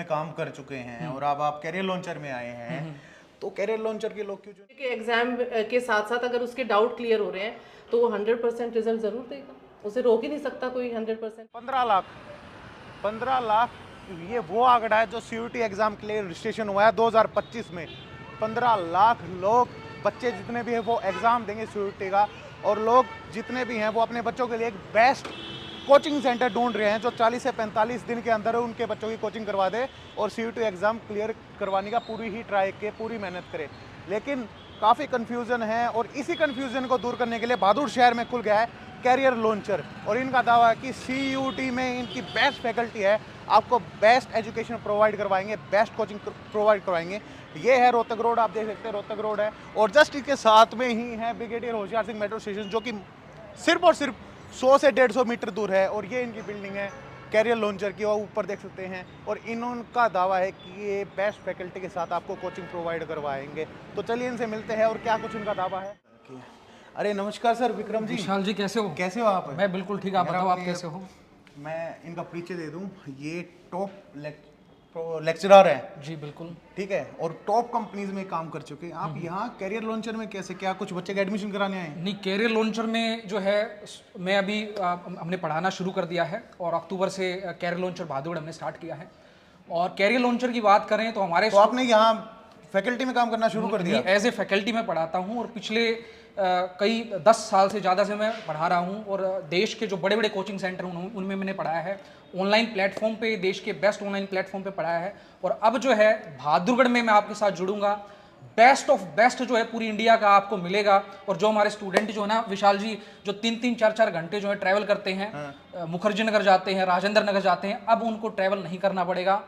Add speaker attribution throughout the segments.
Speaker 1: काम कर चुके हैं और अब आप कैरियर लॉन्चर में आए हैं, तो कैरियर लॉन्चर के लोग क्यों चुने?
Speaker 2: कि एग्जाम के साथ साथ अगर उसके डाउट क्लियर हो रहे हैं तो वो 100% रिजल्ट जरूर देगा, उसे रोक ही नहीं सकता कोई 100%।
Speaker 1: 15 लाख ये वो आंकड़ा है जो सीयूटी एग्जाम के लिए रजिस्ट्रेशन हुआ है 2025 में। 15 लाख लोग, बच्चे जितने भी हैं वो एग्जाम देंगे सीयूटी का, और लोग जितने भी हैं वो अपने बच्चों के लिए एक बेस्ट कोचिंग सेंटर ढूंढ रहे हैं जो 40 से 45 दिन के अंदर उनके बच्चों की कोचिंग करवा दे और सीयूटी एग्जाम क्लियर करवाने का पूरी ही ट्राई के पूरी मेहनत करे। लेकिन काफ़ी कन्फ्यूज़न है और इसी कन्फ्यूज़न को दूर करने के लिए बहादुर शहर में खुल गया है कैरियर लॉन्चर, और इनका दावा है कि सीयूटी में इनकी बेस्ट फैकल्टी है, आपको बेस्ट एजुकेशन प्रोवाइड करवाएंगे, बेस्ट कोचिंग प्रोवाइड करवाएंगे। ये है रोहतक रोड, आप देख सकते हैं रोहतक रोड है, और जस्ट इसके साथ में ही है brigadier Hoshiyar Singh metro station, जो कि सिर्फ और सिर्फ 100 से 150 मीटर दूर है। और ये इनकी बिल्डिंग है कैरियर लॉन्चर की, और ऊपर देख सकते हैं, और इनका दावा है कि ये बेस्ट फैकल्टी के साथ आपको कोचिंग प्रोवाइड करवाएंगे। तो चलिए इनसे मिलते हैं और क्या कुछ इनका दावा है। अरे नमस्कार सर, विक्रम जी।
Speaker 3: विशाल जी कैसे हो?
Speaker 1: कैसे हो आप?
Speaker 3: मैं बिल्कुल ठीक, आप बताओ आप कैसे हो?
Speaker 1: मैं इनका परिचय दे दूं, ये टॉप लेक्चरर हैं
Speaker 3: जी बिल्कुल।
Speaker 1: ठीक है, और टॉप कंपनीज में काम कर चुके हैं। आप यहाँ कैरियर लॉन्चर में कैसे, क्या कुछ बच्चे का एडमिशन कराने आए?
Speaker 3: नहीं, कैरियर लॉन्चर में जो है मैं अभी हमने पढ़ाना शुरू कर दिया है और अक्टूबर से कैरियर लॉन्चर बहादुर हमने स्टार्ट किया है। और कैरियर लॉन्चर की बात करें तो हमारे
Speaker 1: तो आपने यहाँ फैकल्टी में काम करना शुरू कर दिया?
Speaker 3: एज ए फैकल्टी में पढ़ाता हूँ और पिछले कई 10 साल से ज़्यादा से मैं पढ़ा रहा हूँ, और देश के जो बड़े बड़े कोचिंग सेंटर उनमें मैंने पढ़ाया है। ऑनलाइन प्लेटफॉर्म पे, देश के बेस्ट ऑनलाइन प्लेटफॉर्म पे पढ़ाया है। और अब जो है बहादुरगढ़ में मैं आपके साथ जुड़ूंगा, बेस्ट ऑफ बेस्ट जो है पूरी इंडिया का आपको मिलेगा। और जो हमारे स्टूडेंट जो है ना विशाल जी, जो 3-3, 4-4 घंटे जो है ट्रैवल करते हैं, मुखर्जी नगर जाते हैं, राजेंद्र नगर जाते हैं, अब उनको ट्रैवल नहीं करना पड़ेगा।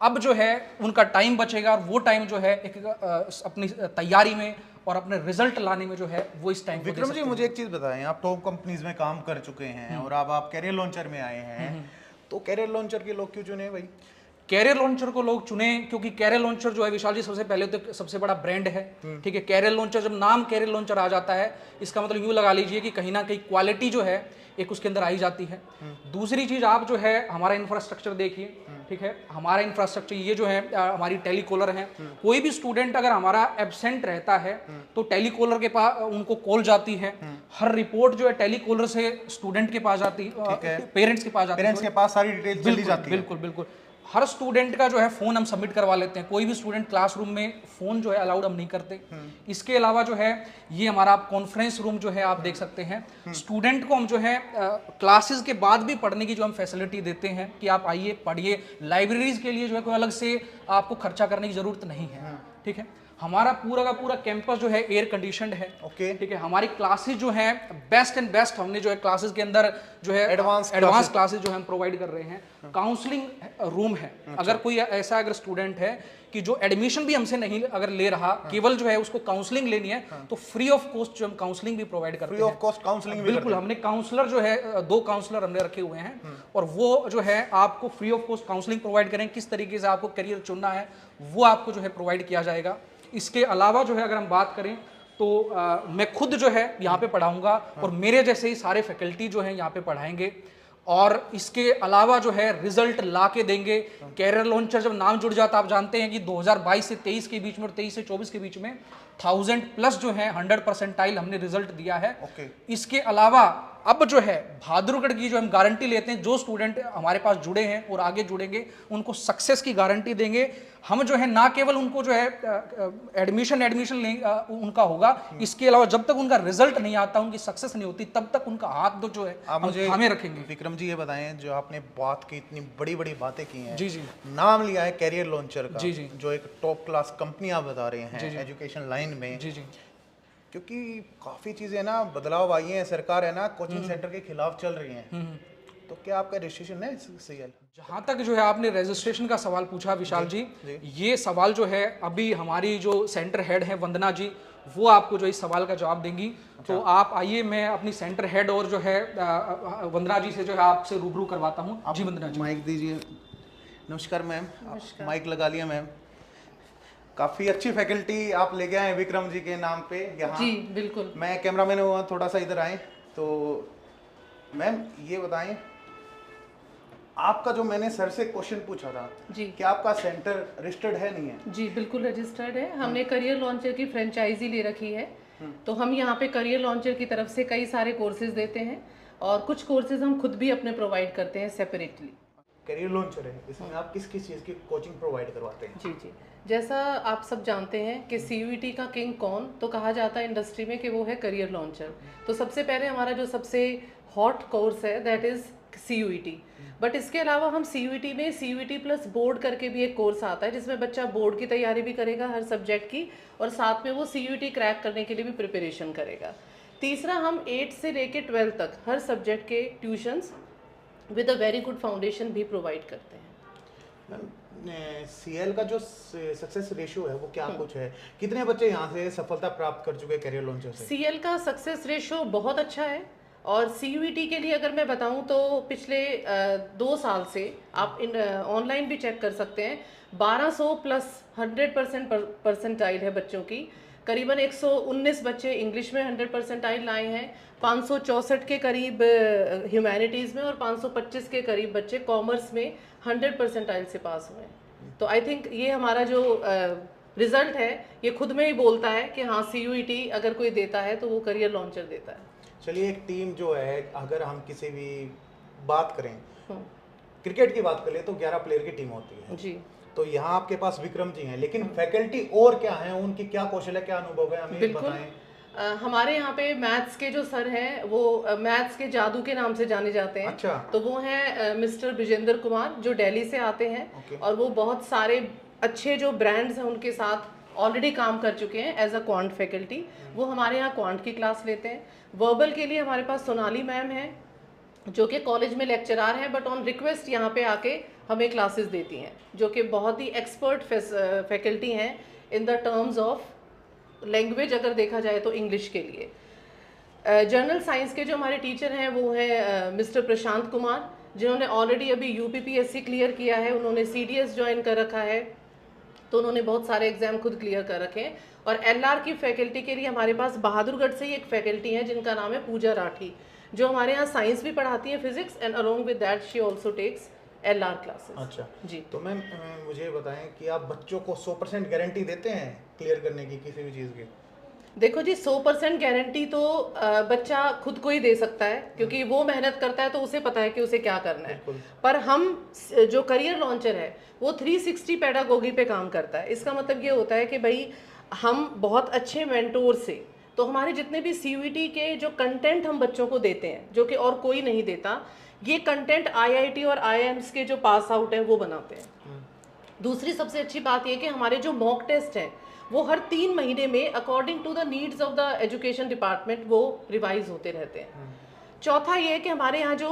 Speaker 3: अब जो है उनका टाइम बचेगा, और वो टाइम जो है एक अपनी तैयारी में और अपने रिजल्ट लाने में जो है वो इस टाइम।
Speaker 1: विक्रम जी मुझे एक चीज बताएं, आप टॉप कंपनीज में काम कर चुके हैं और अब आप कैरियर लॉन्चर में आए हैं, तो कैरियर लॉन्चर के लोग क्यों चुने भाई?
Speaker 3: कैरियर लॉन्चर को लोग चुने क्योंकि कैरियर लॉन्चर जो है विशाल जी, सबसे पहले तो सबसे बड़ा ब्रांड है। ठीक है, कैरियर लॉन्चर, जब नाम कैरियर लॉन्चर आ जाता है इसका मतलब यूं लगा लीजिए कि कहीं ना कहीं क्वालिटी जो है एक उसके अंदर आई जाती है। दूसरी चीज, आप जो है हमारा इंफ्रास्ट्रक्चर देखिए। ठीक है, हमारा इंफ्रास्ट्रक्चर ये जो है हमारी टेलीकॉलर है, कोई भी स्टूडेंट अगर हमारा एब्सेंट रहता है तो टेलीकॉलर के पास उनको कॉल जाती है। हर रिपोर्ट जो है टेलीकॉलर से स्टूडेंट के पास जाती है, पेरेंट्स के पास जाती है,
Speaker 1: पेरेंट्स के पास सारी डिटेल चली जाती है।
Speaker 3: बिल्कुल बिल्कुल। हर स्टूडेंट का जो है फोन हम सबमिट करवा लेते हैं, कोई भी स्टूडेंट क्लासरूम में फोन जो है अलाउड हम नहीं करते। इसके अलावा जो है ये हमारा कॉन्फ्रेंस रूम जो है आप देख सकते हैं। स्टूडेंट को हम जो है क्लासेस के बाद भी पढ़ने की जो हम फैसिलिटी देते हैं कि आप आइए पढ़िए। लाइब्रेरीज के लिए जो है कोई अलग से आपको खर्चा करने की जरूरत नहीं है। ठीक है, हमारा पूरा का पूरा कैंपस जो है एयर कंडीशनड है।
Speaker 1: ओके,
Speaker 3: ठीक है, हमारी क्लासेस जो है बेस्ट एंड बेस्ट, हमने जो है क्लासेस के अंदर जो है
Speaker 1: एडवांस
Speaker 3: क्लासेस जो है हम प्रोवाइड कर रहे हैं। काउंसलिंग रूम है। अगर कोई ऐसा अगर स्टूडेंट है कि जो एडमिशन भी हमसे नहीं अगर ले रहा, केवल जो है उसको काउंसलिंग लेनी है, तो फ्री ऑफ कॉस्ट जो हम काउंसलिंग भी प्रोवाइड करते हैं।
Speaker 1: फ्री ऑफ कॉस्ट काउंसलिंग भी
Speaker 3: बिल्कुल, हमने काउंसलर जो है 2 काउंसलर हमने रखे हुए हैं, और वो जो है आपको free of cost counselling provide करें। किस तरीके से आपको करियर चुनना है वो आपको जो है प्रोवाइड किया जाएगा। इसके अलावा जो है अगर हम बात करें तो मैं खुद जो है यहाँ पे पढ़ाऊंगा और मेरे जैसे ही सारे फैकल्टी जो है यहाँ पे पढ़ाएंगे, और इसके अलावा जो है रिजल्ट ला के देंगे। कैरियर लॉन्चर जब नाम जुड़ जाता, आप जानते हैं कि 2022 से 23 के बीच में और 23 से 24 के बीच में 1000+ जो है 100% हमने रिजल्ट दिया है। इसके अलावा अब जो है बहादुरगढ़ की जो हम गारंटी लेते हैं, जो स्टूडेंट हमारे पास जुड़े हैं और आगे जुड़ेंगे उनको सक्सेस की गारंटी देंगे। हम जो है ना केवल उनको जो है एडमिशन उनका होगा, इसके अलावा जब तक उनका रिजल्ट नहीं आता, उनकी सक्सेस नहीं होती, तब तक उनका हाथ जो है हम थामे रखेंगे।
Speaker 1: विक्रम जी ये बताएं, जो आपने बात की, इतनी बड़ी बड़ी बातें की हैं,
Speaker 3: जी जी,
Speaker 1: नाम लिया है कैरियर लॉन्चर का,
Speaker 3: जी जी,
Speaker 1: जो एक टॉप क्लास कंपनी आप बता रहे हैं एजुकेशन लाइन में,
Speaker 3: जी जी,
Speaker 1: क्योंकि काफ़ी चीज़ें ना बदलाव आई हैं, सरकार है ना कोचिंग सेंटर के खिलाफ चल रही हैं, तो क्या आपका रजिस्ट्रेशन है CL?
Speaker 3: जहाँ तक जो है आपने रजिस्ट्रेशन का सवाल पूछा विशाल जी, ये सवाल जो है अभी हमारी जो सेंटर हेड है वंदना जी, वो आपको जो इस सवाल का जवाब देंगी। तो आप आइए, मैं अपनी सेंटर हेड और जो है वंदना जी से जो है आपसे रूबरू करवाता हूँ। जी वंदना जी,
Speaker 1: माइक दीजिए। नमस्कार मैम, माइक लगा लिया मैम। काफ़ी अच्छी फैकल्टी आप ले गए हैं विक्रम जी के नाम पे यहाँ।
Speaker 2: जी बिल्कुल।
Speaker 1: मैं कैमरामैन हूँ, थोड़ा सा इधर आए। तो मैम ये बताएं, आपका जो मैंने सर से क्वेश्चन पूछा था
Speaker 2: जी
Speaker 1: कि आपका सेंटर रजिस्टर्ड है नहीं है?
Speaker 2: जी बिल्कुल रजिस्टर्ड है। हमने करियर लॉन्चर की फ्रेंचाइजी ले रखी है। तो हम यहाँ पे करियर लॉन्चर की तरफ से कई सारे कोर्सेज देते हैं और कुछ कोर्सेज हम खुद भी अपने प्रोवाइड करते हैं सेपरेटली।
Speaker 1: करियर लॉन्चर है, इसमें आप किस किस चीज़ की कोचिंग प्रोवाइड करवाते हैं?
Speaker 2: जी जी, जैसा आप सब जानते हैं कि CUET का किंग कौन तो कहा जाता है इंडस्ट्री में कि वो है करियर लॉन्चर। तो सबसे पहले हमारा जो सबसे हॉट कोर्स है दैट इज़ CUET। बट इसके अलावा हम CUET में CUET प्लस बोर्ड करके भी एक कोर्स आता है जिसमें बच्चा बोर्ड की तैयारी भी करेगा हर सब्जेक्ट की और साथ में वो CUET क्रैक करने के लिए भी प्रिपरेशन करेगा। तीसरा, हम 8 से लेके 12 तक हर सब्जेक्ट के tuitions with a very good foundation भी प्रोवाइड करते हैं।
Speaker 1: मैम, CL का जो सक्सेस रेशियो है वो क्या कुछ है? कितने बच्चे यहाँ से सफलता प्राप्त कर चुके हैं करियर लॉन्चर से?
Speaker 2: CL का सक्सेस रेशियो बहुत अच्छा है और CUET के लिए अगर मैं बताऊं तो पिछले 2 साल से आप ऑनलाइन भी चेक कर सकते हैं, 1200 प्लस 100% परसेंटाइल है बच्चों की। करीबन 119 बच्चे इंग्लिश में 100 परसेंटाइल लाए हैं, 564 के करीब ह्यूमैनिटीज़ में और 525 के करीब बच्चे कॉमर्स में 100 परसेंटाइल से पास हुए हैं। तो आई थिंक ये हमारा जो रिजल्ट है ये खुद में ही बोलता है कि हाँ CUET अगर कोई देता है तो वो करियर लॉन्चर देता है।
Speaker 1: चलिए, एक टीम जो है, अगर हम किसी भी बात करें, क्रिकेट की बात करें तो 11 प्लेयर की टीम होती है
Speaker 2: जी,
Speaker 1: तो यहाँ आपके पास विक्रम जी हैं, लेकिन फैकल्टी और क्या है, उनकी क्या कौशल है, क्या अनुभव है, हमें
Speaker 2: बिल्कुल।
Speaker 1: बताएं।
Speaker 2: हमारे यहाँ पे मैथ्स के जो सर हैं वो मैथ्स के जादू के नाम से जाने जाते हैं।
Speaker 1: अच्छा।
Speaker 2: तो वो हैं मिस्टर विजेंद्र कुमार जो दिल्ली से आते हैं।
Speaker 1: ओके।
Speaker 2: और वो बहुत सारे अच्छे जो ब्रांड्स हैं उनके साथ ऑलरेडी काम कर चुके हैं एज अ क्वांट फैकल्टी। वो हमारे यहाँ क्वांट की क्लास लेते हैं। वर्बल के लिए हमारे पास सोनाली मैम है जो कि कॉलेज में लेक्चरार हैं बट ऑन रिक्वेस्ट यहाँ पे आके हमें क्लासेस देती हैं, जो कि बहुत ही एक्सपर्ट फैकल्टी हैं in the terms of language अगर देखा जाए तो इंग्लिश के लिए। जनरल साइंस के जो हमारे टीचर हैं वो हैं मिस्टर प्रशांत कुमार जिन्होंने ऑलरेडी अभी UPPSC क्लियर किया है, उन्होंने CDS ज्वाइन कर रखा है तो उन्होंने बहुत सारे एग्जाम खुद क्लियर कर रखे हैं। और LR की फैकल्टी के लिए हमारे पास बहादुरगढ़ से ही एक फैकल्टी है जिनका नाम है पूजा राठी जो हमारे यहाँ साइंस भी पढ़ाती है, physics, and along with that she also takes LR classes.
Speaker 1: अच्छा
Speaker 2: जी,
Speaker 1: तो मैम मुझे बताएं कि आप बच्चों को 100% गारंटी देते हैं क्लियर करने की किसी भी चीज़ की?
Speaker 2: देखो जी, 100% गारंटी तो बच्चा खुद को ही दे सकता है क्योंकि वो मेहनत करता है तो उसे पता है कि उसे क्या करना है।
Speaker 1: बिल्कुल।
Speaker 2: पर हम जो करियर लॉन्चर है वो 360 पेडागोगी पे काम करता है। इसका मतलब ये होता है कि भाई हम बहुत अच्छे मेंटोर से, तो हमारे जितने भी CUET के जो कंटेंट हम बच्चों को देते हैं जो कि और कोई नहीं देता, ये कंटेंट IIT और IIMs के जो पास आउट हैं वो बनाते हैं। दूसरी सबसे अच्छी बात ये कि हमारे जो मॉक टेस्ट हैं वो हर 3 महीने में according to the needs of the education department वो रिवाइज होते रहते हैं। चौथा ये है कि हमारे यहाँ जो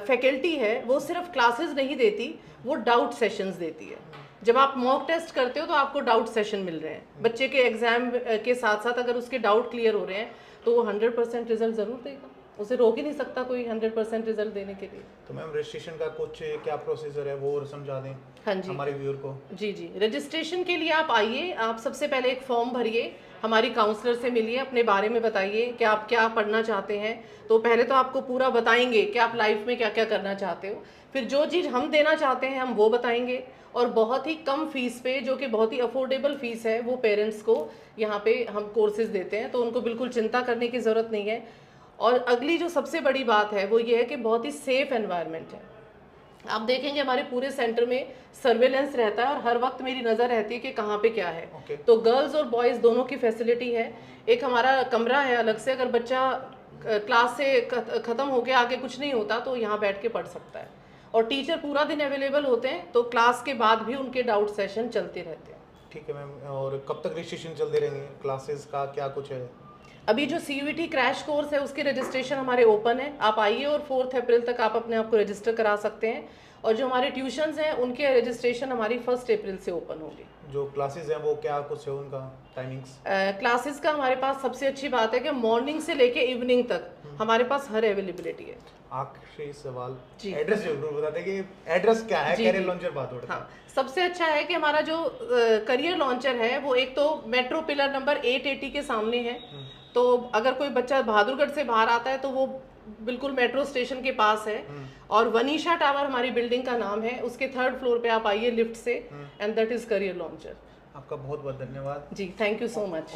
Speaker 2: फैकल्टी है वो सिर्फ क्लासेस नहीं देती, वो डाउट सेशंस देती है। जब आप मॉक टेस्ट करते हो तो आपको डाउट सेशन मिल रहे हैं, बच्चे के एग्जाम के साथ साथ अगर उसके डाउट क्लियर हो रहे हैं तो वो 100% रिजल्ट ज़रूर देगा, उसे रोक ही नहीं सकता कोई 100% रिजल्ट देने के लिए।
Speaker 1: तो मैम रजिस्ट्रेशन का कुछ क्या प्रोसीजर है वो और समझा दें
Speaker 2: हाँ जी,
Speaker 1: हमारे व्यूअर को।
Speaker 2: जी जी, रजिस्ट्रेशन के लिए आप आइए, आप सबसे पहले एक फॉर्म भरिए, हमारी काउंसलर से मिलिए, अपने बारे में बताइए कि आप क्या पढ़ना चाहते हैं। तो पहले तो आपको पूरा बताएंगे कि आप लाइफ में क्या क्या करना चाहते हो, फिर जो चीज़ हम देना चाहते हैं हम वो बताएंगे और बहुत ही कम फीस पे, जो कि बहुत ही अफोर्डेबल फीस है, वो पेरेंट्स को यहाँ पे हम कोर्सेज देते हैं, तो उनको बिल्कुल चिंता करने की ज़रूरत नहीं है। और अगली जो सबसे बड़ी बात है वो ये है कि बहुत ही सेफ एनवायरनमेंट है। आप देखेंगे हमारे पूरे सेंटर में सर्वेलेंस रहता है और हर वक्त मेरी नज़र रहती है कि कहाँ पे क्या है।
Speaker 1: Okay.
Speaker 2: तो गर्ल्स और बॉयज़ दोनों की फैसिलिटी है। एक हमारा कमरा है अलग से, अगर बच्चा क्लास से ख़त्म होके आगे कुछ नहीं होता तो यहाँ बैठ के पढ़ सकता है। और टीचर पूरा दिन अवेलेबल होते हैं, तो क्लास के बाद भी उनके डाउट सेशन चलते रहते हैं।
Speaker 1: ठीक है मैम, और कब तक रजिस्ट्रेशन चलते रहेंगे, क्लासेस का क्या कुछ है?
Speaker 2: अभी जो CUET क्रैश कोर्स है उसके रजिस्ट्रेशन हमारे ओपन है, आप आइए और 4 अप्रैल तक आप अपने आप को रजिस्टर करा सकते हैं। और जो हमारे ट्यूशन्स हैं उनके रजिस्ट्रेशन हमारी 1 अप्रैल से ओपन होगी।
Speaker 1: जो क्लासेस हैं वो क्या कुछ है उनका टाइमिंग्स?
Speaker 2: क्लासेस का हमारे पास सबसे अच्छी बात है कि मॉर्निंग से लेके इवनिंग तक हमारे पास हर अवेलेबिलिटी है।
Speaker 1: आखिरी सवाल,
Speaker 2: जी।
Speaker 1: एड्रेस जरूर बताते कि एड्रेस क्या है
Speaker 2: जी,
Speaker 1: करियर
Speaker 2: जी।
Speaker 1: लॉन्चर बात उठा।
Speaker 2: हाँ, सबसे अच्छा है कि हमारा जो करियर लॉन्चर है वो एक तो मेट्रो पिलर नंबर 880 के सामने है। तो अगर कोई बच्चा बहादुरगढ़ से बाहर आता है तो वो बिल्कुल मेट्रो स्टेशन के पास है, और वनीशा टावर हमारी बिल्डिंग का नाम है, उसके 3rd फ्लोर पे आप आइए लिफ्ट से, and that is career launcher.
Speaker 1: आपका बहुत बहुत धन्यवाद
Speaker 2: जी, थैंक यू सो मच।